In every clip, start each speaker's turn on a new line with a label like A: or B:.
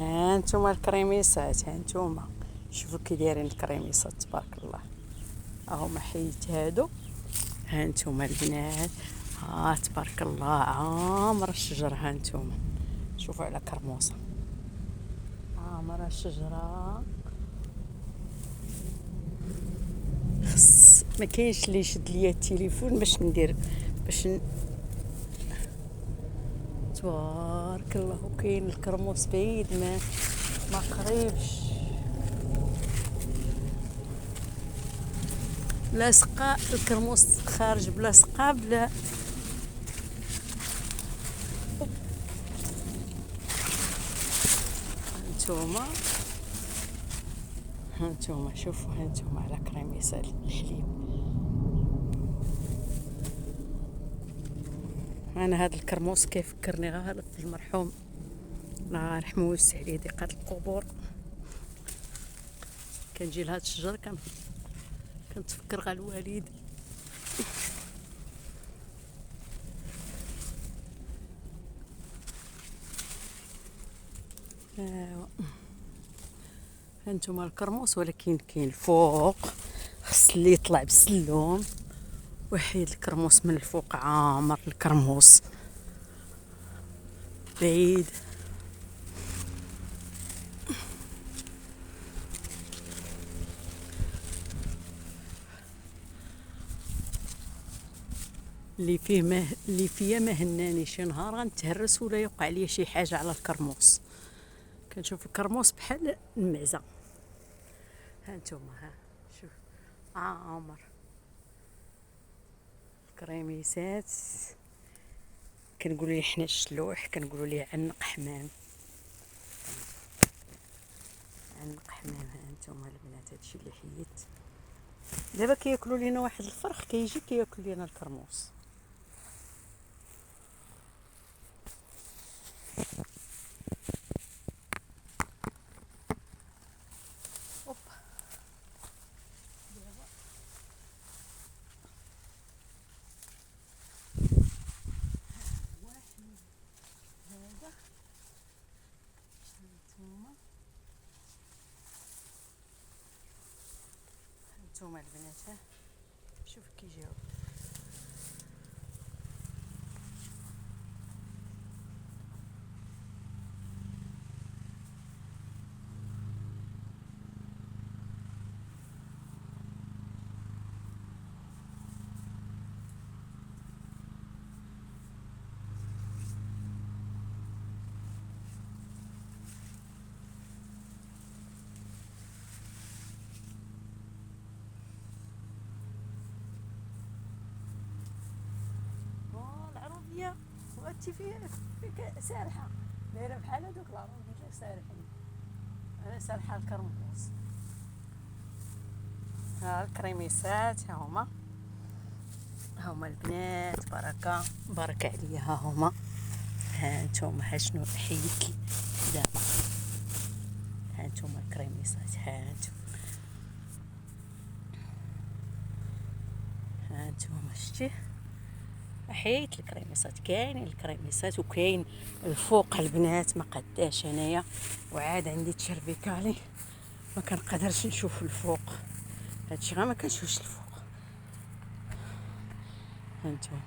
A: ها نتوما الكريميسات، ها نتوما شوفوا كي دايرين الكريميسات تبارك الله. هما حيت هادو، ها نتوما البنات، ها تبارك الله عامره الشجره. ها نتوما شوفوا على كرموسه عامره الشجره. خص ما كاينش اللي يشد ليا التليفون باش ندير تبارك الله. وكاين الكرموس بعيد ما قريبش، لاصقه الكرموس خارج بلا سقا بلا. هانتوما شوفوا، هانتوما على كريميسه الحليب. انا هذا الكرموس كيفكرني غير بالمرحوم الله يرحمه ويوسع عليه ضيقات القبور. كنجي لهاد الشجر كنتفكر غير الوالد. ايوا هانتوما الكرموس، ولكن كاين الفوق خص اللي يطلع بالسلوم ويحيد الكرموس من الفوق. عامر الكرموس بعيد. اللي فيا ما هناني شي نهار غنتهرس ولا يوقع لي شي حاجه على الكرموس. كنشوف الكرموس بحال المعزه. هانتوما ها شوف عامر الكريميسات. كنقولوا ليه حنا الشلوح، كنقولوا ليه عنق حمام. عنق حمام. ها انتم البنات هادشي اللي حيت. دابا كياكلوا لينا واحد الفرخ كيجي كياكل لينا الكرموس. هانتوما البنات ها شوف كيجيو. العروضيه وانت فيك سارحه دايره بحال هذوك العروضيه سارحين. انا سارحه الكرموس. ها الكريميسات ها هما البنات بارك عليا. ها هما. ها نتوما ها شنو حيت لي دابا. ها نتوما الكريميسات. ها نتوما شتي حيت الكريميسات. كاينين الكريميسات وكاين الفوق البنات ما قداش انايا، وعاد عندي تشربيكالي ما كنقدرش نشوف الفوق. هادشي غير ما كنشوفش الفوق. هانتوما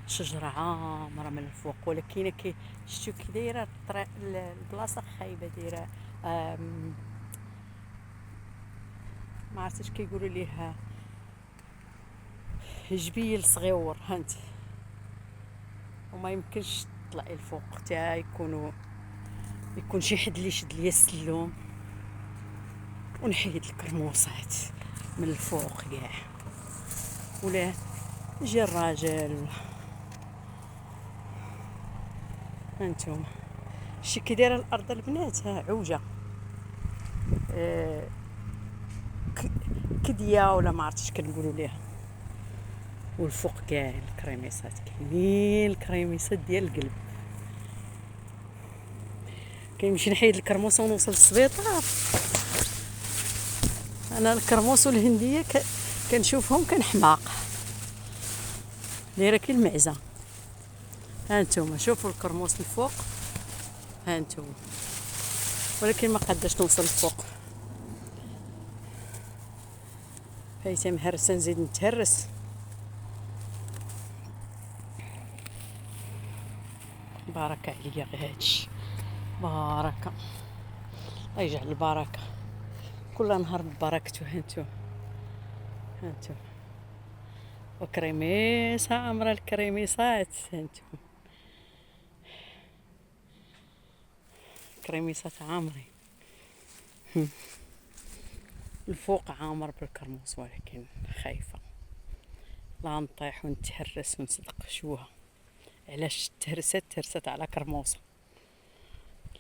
A: شجره عامره من الفوق، ولكن شتو كي دايره الطريق البلاصه خايبه دايره. ما عرفتش كيقولوا ليه جبيل صغيور. هانت وما يمكنش تطلعي الفوق حتى يكون شي حد اللي يشد ليا السلوم ونحيد الكرموسات من الفوق كاع، ولا يجي الراجل. هانتوما شي كي دايره الارض البنات. ها عوجه كديه ولا ما عرفتش كنقولوا ليها. والفوق كاع الكريميسات، كاينين الكريميسات ديال القلب. كنمشي نحيد الكرموسه ونوصل للسبيطار. انا الكرموس والهنديه كنشوفهم كنحماق دايره كي المعزه. ها نتوما شوفوا الكرموس الفوق. ها نتوما ولكن ما قدرتش نوصل لفوق. فايته مهرسه نزيد نتهرس. بارك عليا غير هادشي، باركه، الله يجعل البركه كل نهار ببركته. هانتو هانتو وكريميس، ها عمرها الكريميسات. هانتو كريميسات عامرين. الفوق عامر بالكرموس، ولكن خايفة لا نطيح ونتهرس ونصدق شوها. علاش تهرست على كرموسة؟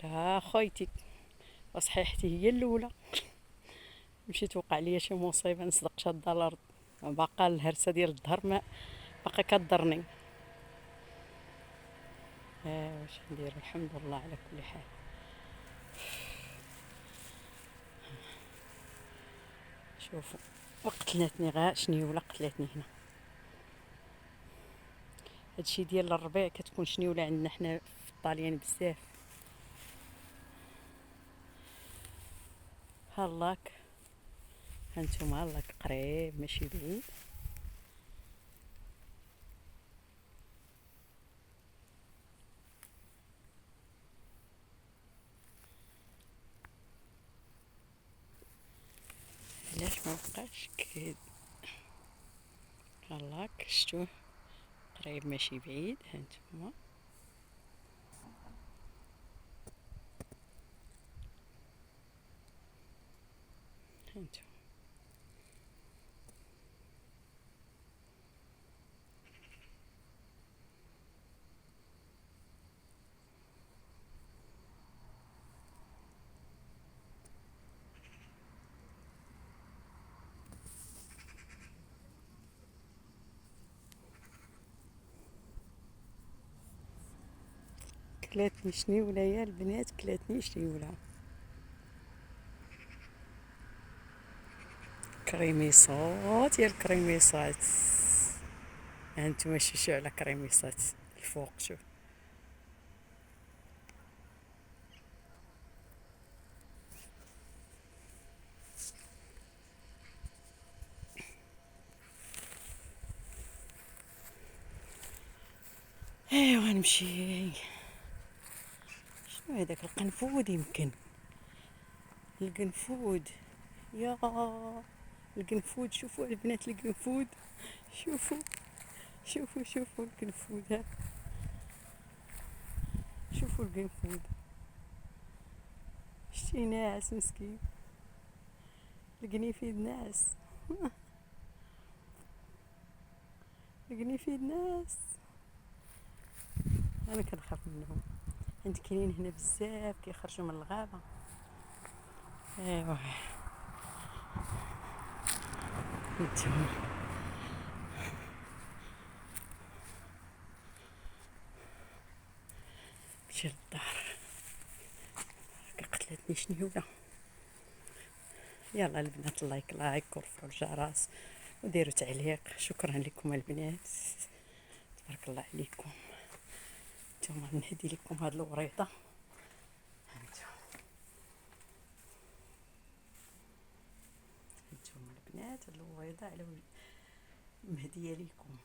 A: لا خويتي، وصحيحتي هي الاولى. مشيت وقع ليا شي مصيبه نصدق شاده الارض، باقا الهرسه ديال الظهر ما باقا كضرني. واش ندير؟ الحمد لله على كل حال. شوفوا وقتلاتني غا شنيوله قتلاتني هنا. هادشي ديال الربيع كتكون شنيوله عندنا حنا في الطاليان بزاف. هالاك هانتوما، هالاك قريب ماشي بعيد. علاش ما بقاش كيد؟ هالاك شتوه قريب ماشي بعيد. هانتوما هانتوما كلاتني شنيوله يا البنات، كلاتني شنيوله. كريميصات يا الكريميصات. هانتوما شوفوا على كريميصات الفوق. شوف ايوا نمشي. شنو هذاك القنفود؟ يمكن القنفود. يا القنفود، شوفوا البنات القنفود. شوفوا شوفوا القنفود. ها شوفوا القنفود. شتي ناعس مسكين، القنيفيد ناعس. القنيفيد ناعس. انا كنخاف منهم. عندي كاينين هنا بزاف كيخرجوا من الغابه. ايوا نتوما مشي للدار. قتلتني شنيوله. يلا البنات، لايك ورفعوا الجرس وديروا تعليق. شكرا لكم البنات، تبارك الله عليكم. نتوما نهدي لكم هاد الوريطه. نتوما البنات، هاد الوريطه على مهديه لكم.